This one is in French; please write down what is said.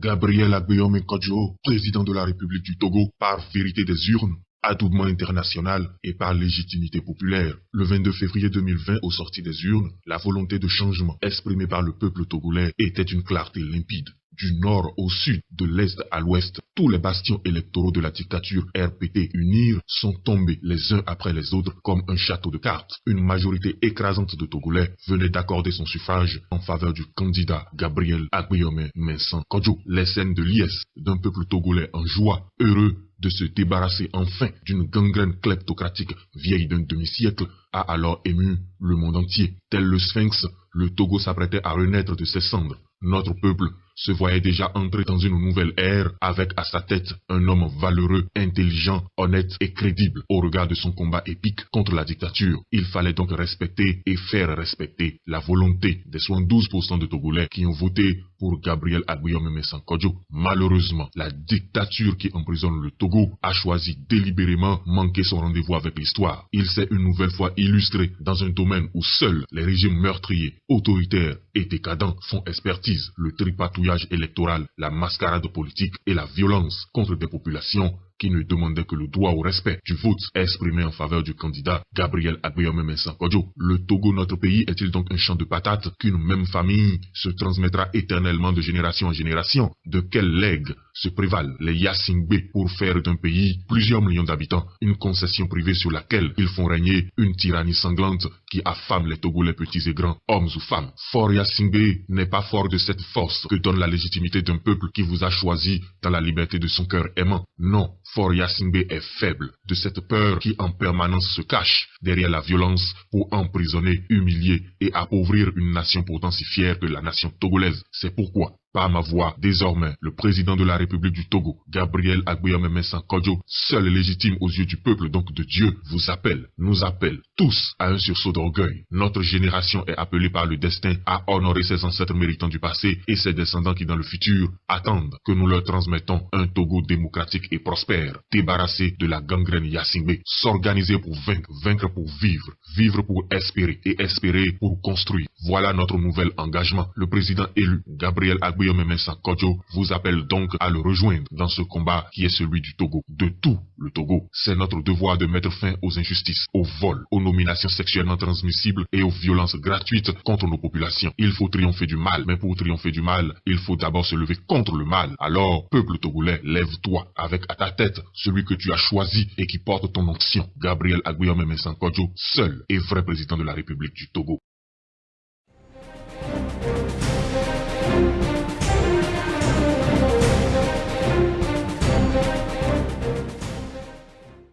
Gabriel Agbeome Kodjo, président de la République du Togo, par vérité des urnes, adoubement international et par légitimité populaire. Le 22 février 2020, au sorti des urnes, la volonté de changement exprimée par le peuple togolais était une clarté limpide. Du nord au sud, de l'est à l'ouest, tous les bastions électoraux de la dictature RPT UNIR sont tombés les uns après les autres comme un château de cartes. Une majorité écrasante de Togolais venait d'accorder son suffrage en faveur du candidat Gabriel Agbeome Mensah Kodjo. Les scènes de liesse d'un peuple togolais en joie, heureux de se débarrasser enfin d'une gangrène kleptocratique vieille d'un demi-siècle, a alors ému le monde entier. Tel le Sphinx, le Togo s'apprêtait à renaître de ses cendres. Notre peuple se voyait déjà entrer dans une nouvelle ère avec à sa tête un homme valeureux, intelligent, honnête et crédible au regard de son combat épique contre la dictature. Il fallait donc respecter et faire respecter la volonté des 72% de Togolais qui ont voté pour Gabriel Agbeome Mensah Kodjo. Malheureusement, la dictature qui emprisonne le Togo a choisi délibérément manquer son rendez-vous avec l'histoire. Il s'est une nouvelle fois illustré dans un domaine où seuls les régimes meurtriers, autoritaires et décadents font expertise: le tripatouillage électoral, la mascarade politique et la violence contre des populations qui ne demandaient que le droit au respect du vote exprimé en faveur du candidat Gabriel Agbeome Mensah Kodjo. Le Togo, notre pays, est-il donc un champ de patates qu'une même famille se transmettra éternellement de génération en génération? De quel legs se prévalent les Yassingbe pour faire d'un pays plusieurs millions d'habitants une concession privée sur laquelle ils font régner une tyrannie sanglante qui affame les Togolais petits et grands, hommes ou femmes? Fort Yassingbe n'est pas fort de cette force que donne la légitimité d'un peuple qui vous a choisi dans la liberté de son cœur aimant. Non, Fort Yassingbe est faible de cette peur qui en permanence se cache derrière la violence pour emprisonner, humilier et appauvrir une nation pourtant si fière que la nation togolaise. C'est pourquoi, par ma voix, désormais, le président de la République du Togo, Gabriel Agbeome Mensah Kodjo, seul légitime aux yeux du peuple, donc de Dieu, vous appelle, nous appelle tous à un sursaut d'orgueil. Notre génération est appelée par le destin à honorer ses ancêtres méritants du passé et ses descendants qui dans le futur attendent que nous leur transmettons un Togo démocratique et prospère, débarrassé de la gangrène Yassingbe, s'organiser pour vaincre, vaincre pour vivre, vivre pour espérer et espérer pour construire. Voilà notre nouvel engagement. Le président élu, Gabriel Agbeome Mensah Kodjo, vous appelle donc à le rejoindre dans ce combat qui est celui du Togo, de tout le Togo. C'est notre devoir de mettre fin aux injustices, aux vols, aux nominations sexuellement transmissibles et aux violences gratuites contre nos populations. Il faut triompher du mal, mais pour triompher du mal, il faut d'abord se lever contre le mal. Alors, peuple togolais, lève-toi avec à ta tête celui que tu as choisi et qui porte ton onction, Gabriel Agbeome Mensah Kodjo, seul et vrai président de la République du Togo.